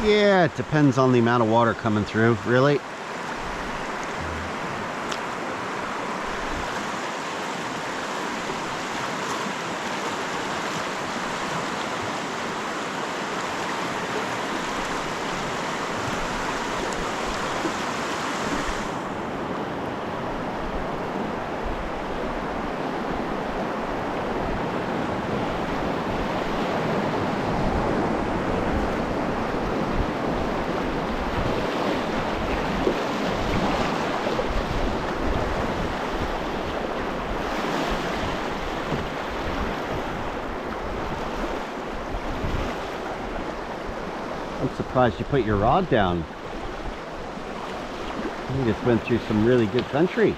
Yeah, it depends on the amount of water coming through, really. I'm surprised you put your rod down. You just went through some really good country.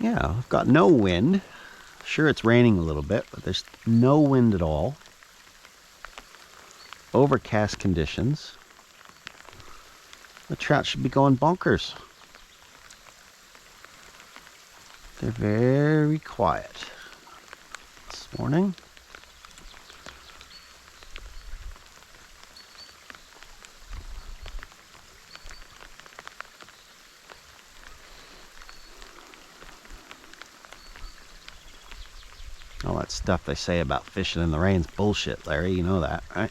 Yeah, I've got no wind. Sure, it's raining a little bit, but there's no wind at all. Overcast conditions. The trout should be going bonkers. They're very quiet this morning. All that stuff they say about fishing in the rain's bullshit, Larry. You know that, right?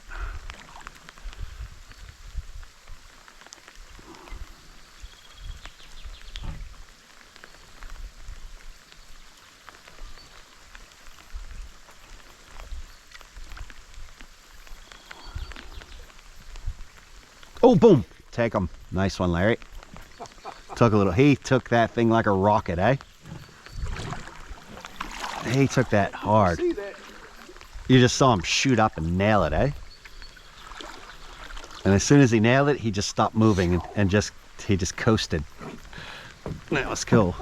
Oh, boom! Take him. Nice one, Larry. He took that thing like a rocket, eh? He took that hard. See that? You just saw him shoot up and nail it, eh? And as soon as he nailed it, he just stopped moving and he just coasted. That was cool.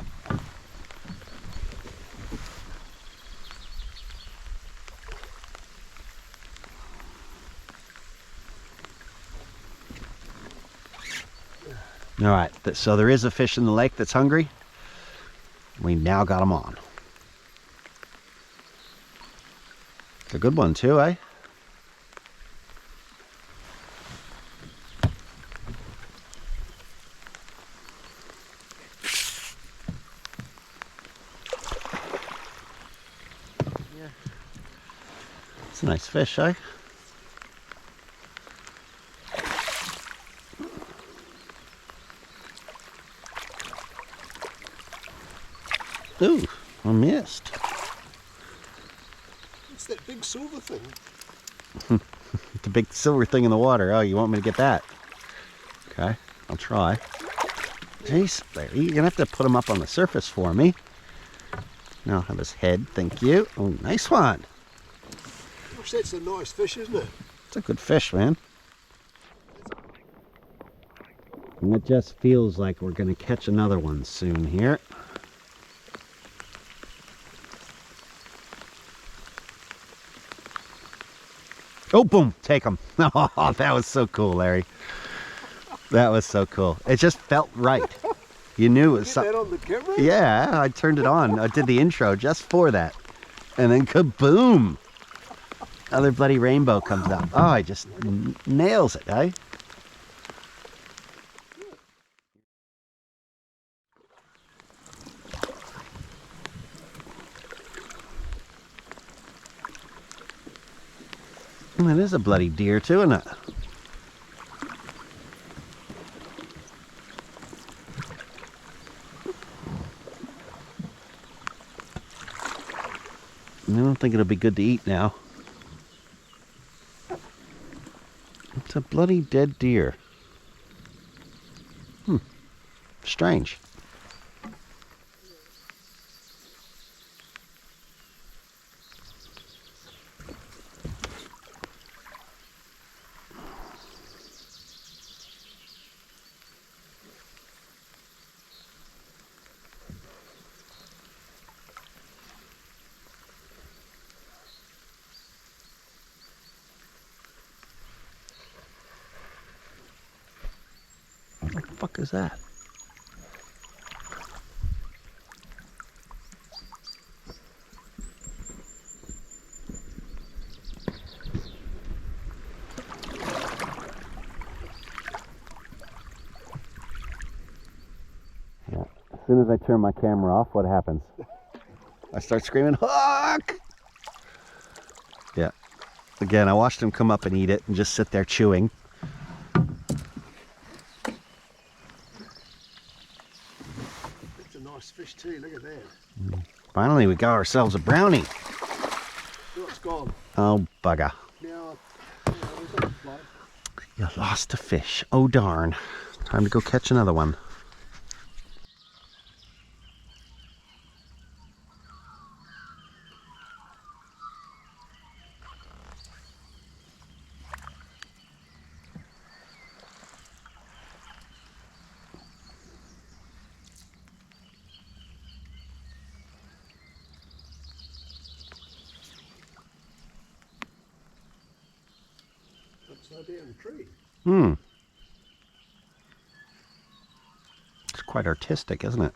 All right, so there is a fish in the lake that's hungry. We now got him on. It's a good one too, eh? Yeah. It's a nice fish, eh? Ooh, I missed. It's that big silver thing. The big silver thing in the water. Oh, you want me to get that? Okay, I'll try. Jeez, Larry, you're gonna have to put him up on the surface for me. Now I'll have his head, thank you. Oh, nice one. Gosh, that's a nice fish, isn't it? It's a good fish, man. And it just feels like we're gonna catch another one soon here. Oh, boom, take him. Oh, that was so cool, Larry. That was so cool. It just felt right. You knew it was something. That on the camera? Yeah, I turned it on. I did the intro just for that. And then kaboom! Another bloody rainbow comes up. Oh, he just nails it, eh? And it is a bloody deer too, isn't it? I don't think it'll be good to eat now. It's a bloody dead deer. Strange. What the fuck is that? Yeah. As soon as I turn my camera off, what happens? I start screaming, "Hook!" Yeah. Again, I watched him come up and eat it and just sit there chewing. It's a nice fish too, look at that. Finally, we got ourselves a brownie. Oh, it's gone. Oh, bugger. Now, we've got a fly. You lost a fish. Oh, darn. Time to go catch another one. Upside down tree. Hmm. It's quite artistic, isn't it?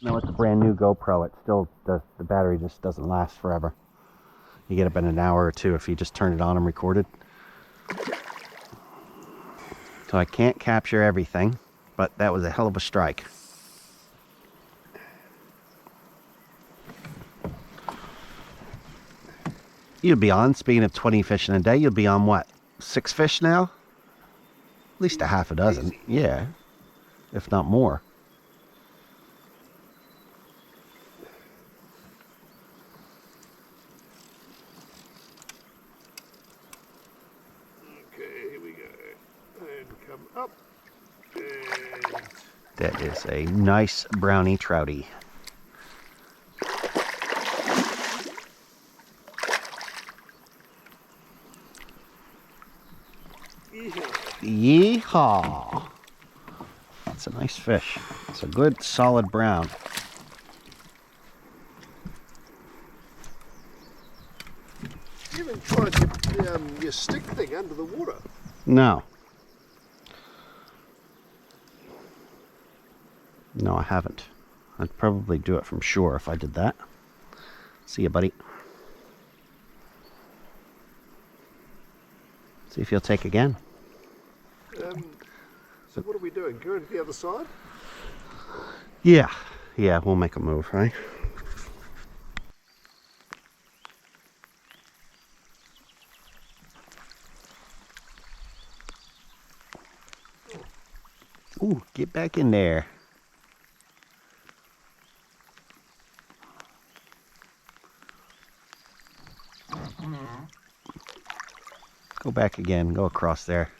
Now with the brand new GoPro, it still does, the battery just doesn't last forever. You get up in an hour or two if you just turn it on and record it. So I can't capture everything, but that was a hell of a strike. You'd be on, speaking of 20 fish in a day, you'd be on what, 6 fish now? At least a half a dozen. Easy. Yeah, if not more. Okay, here we go. And come up. And That is a nice brownie trouty. Yeehaw! That's a nice fish. It's a good, solid brown. you haven't tried your stick thing under the water. No. No, I haven't. I'd probably do it from shore if I did that. See you, buddy. See if you'll take again. So what are we doing? Going to the other side? Yeah. Yeah, we'll make a move, right? Ooh, get back in there. Go back again, go across there.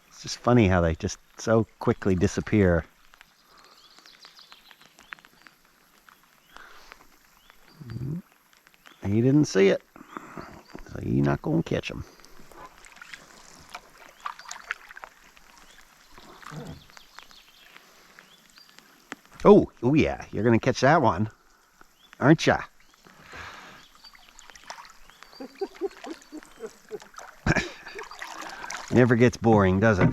It's just funny how they just so quickly disappear. He didn't see it, so you're not going to catch him. Oh, oh yeah, you're going to catch that one, aren't ya? Never gets boring, does it?